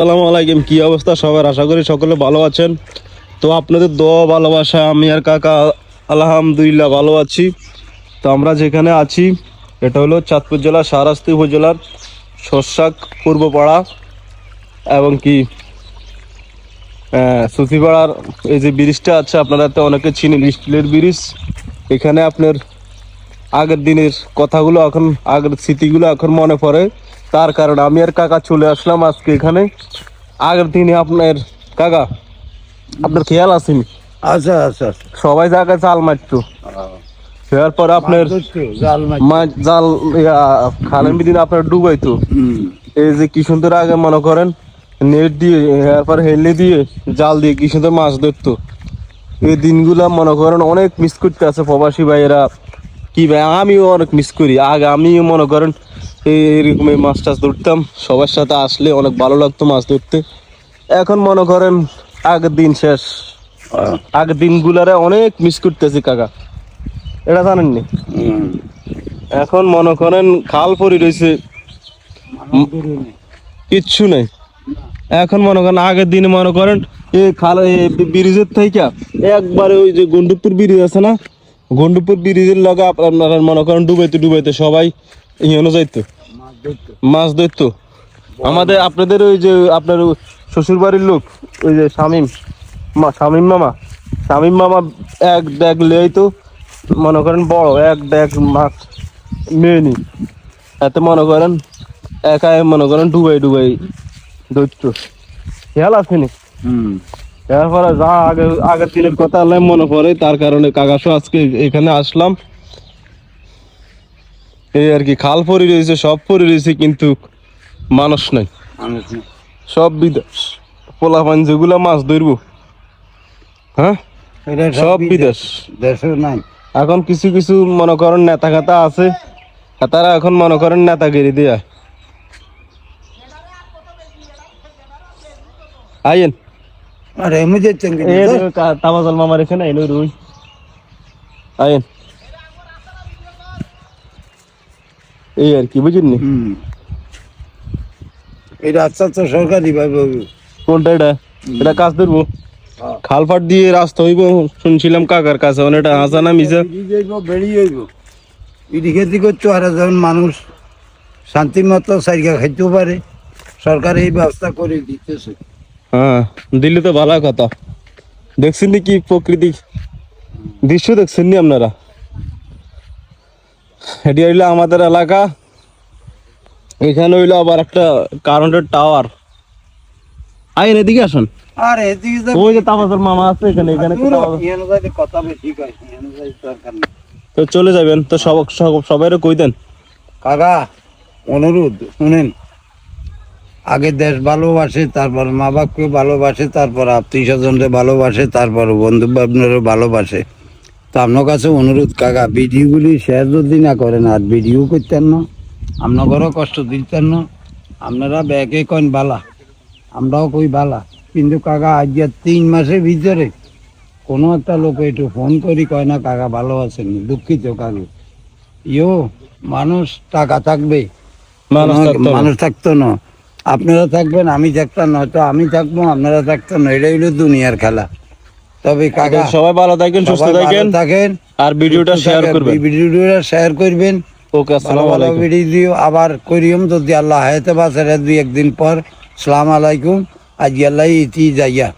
আসসালামু আলাইকুম। কি অবস্থা সবার? আশা করি সকলে ভালো আছেন। তো আপনাদের দোয়া ভালোবাসা আমি আর কাকা আলহামদুলিল্লাহ ভালো আছি। তো আমরা যেখানে আছি এটা হলো চাঁদপুর জেলার শাহরাস্তি উপজেলার শস্যাক পূর্বপাড়া এবং কি সুতিপাড়ার এই যে ব্রিজটা আছে আপনারা তো অনেকে চিনেন, স্টিলের ব্রিজ। এখানে আপনার আগের দিনের কথাগুলো এখন, আগের স্মৃতিগুলো এখন মনে পড়ে। তার কারণে আমি আর কাকা চলে আসলাম আজকে এখানে। আগের দিনে আপনার কাকা, আপনার খেয়াল আসেনি? আচ্ছা আচ্ছা সবাই জায়গায় জাল মারতো, ফেরার পর আপনার জাল খালের দিন আপনার ডুবাইতো। এই যে কি সুন্দর আগে মনে করেন নেট দিয়ে এরপর হেলে দিয়ে জাল দিয়ে কি সুন্দর মাছ ধরতো। এই দিনগুলা মনে করেন অনেক মিস করতে আছে প্রবাসী ভাইয়েরা। কি ভাই, আমিও অনেক মিস করি। আগে আমিও মনে করেন এইরকম মাছ টাছ ধরতাম, সবার সাথে আসলে অনেক ভালো লাগতো মাছ ধরতে। এখন মনে করেন আগের দিন শেষ, আগের দিনগুলারে অনেক মিস করতেছি কাকা, এটা জানেননি? এখন মনে করেন খাল পরি রয়েছে, কিচ্ছু নেই। এখন মনে করেন আগের দিনে মনে করেন এই খাল ব্রিজের থেকে একবারে ওই যে গন্ডুপুর ব্রিজ আছে না, গন্ডুপুর ব্রিজের লগে আপনারা মনে করেন ডুবাইতে ডুবাইতে সবাই ইয়েনো যাইতো মাছ ধরতো। আমাদের আপনাদের ওই যে আপনার শ্বশুর বাড়ির লোক ওই যে শামীম মামা এক ড্যাগ লেইতো, মনে করেন বড় এক ড্যাগ মাছ মেনি, এতে মনে করেন একাই মনে করেন ডুবাই ডুবাই ধরত। খেয়াল আসেনি? এরপরে যা আগের দিনের কথা আল্লাহ মনে পড়ে, তার কারণে কাকাশো আজকে এখানে আসলাম। এই আর কি, খাল পরি রয়েছে, সব পরি রয়েছে, কিন্তু মানুষ নাই, সব বিদেশ। পোলাপান যেগুলা মাছ ধরবো, হ্যাঁ সব বিদেশ, দেশে নাই। এখন কিছু কিছু মনে করেন নেতা খাতা আছে, তারা এখন মনে করেন নেতাগিরি দিয়া আইন আর এমনি যেতেন তাবাজল মামার এখানে আইন রুই আইন, এই আর কি, বুঝিনি? এটা আচ্ছা আচ্ছা সরকারি ভাবে কোনটা? এটা এটা কাজ ধরবো, খালপাট দিয়ে রাস্তা হইব শুনছিলাম কাকার কাছে, এটা হাসা না মিশা বেরিয়ে হইব। ইডি খেতি করতো আর যখন মানুষ শান্তি মতো সাইকেল খাইতেও পারে, সরকার এই ব্যবস্থা করে দিতেছে। হ্যাঁ, দিল্লি তো ভালো কথা। দেখছেন কি প্রকৃতি দৃশ্য দেখছেন নি আপনারা? এটি হইলো আমাদের এলাকা, এখানে হইলো আবার একটা কারেন্টের টাওয়ার। আইন এদিকে আসুন। আর এদিকে ওই যে তাবাজল মামা আছে এখানে, এখানে কথা ঠিক আছে, দরকার নেই। তো চলে যাবেন তো, সবাই কই দেন কাকা অনুরোধ শুনেন, আগে দেশ ভালোবাসে, তারপর মা বাপকে ভালোবাসে, তারপর আত্মীয় স্বজনরে ভালোবাসে, তারপর বন্ধু বান্ধবরে ভালোবাসে। তো আপনার কাছে অনুরোধ কাকা, ভিডিওগুলি শেয়ার যদি না করেন, আর ভিডিও করতেন না, আপনাদেরও কষ্ট দিতেন না। আপনারা ব্যাগে কইন বালা, আমরাও কই বালা, কিন্তু কাকা আজ 3 মাসের ভিতরে কোনো একটা লোক একটু ফোন করি কয় না কাকা ভালো আছেন। দুঃখিত কাকু, মানুষ টাকা থাকবে, মানুষ থাকতো না। আপনারা থাকবেন, আমি থাকতাম, নয়তো আমি থাকবো, আপনারা থাকতেন না। এটাই হলো দুনিয়ার খেলা। তবে কাকা সবাই ভালো থাকেন, সুস্থ থাকেন, আর ভিডিওটা শেয়ার করবেন, ভিডিওটা শেয়ার করবেন। ওকে, আসসালামু আলাইকুম। ভিডিও আবার করিম যদি আল্লাহ হায়াতে বাঁচারে 2-1 দিন পর। আসসালামু আলাইকুম। আজ আল্লাহ ইতি যাইয়া।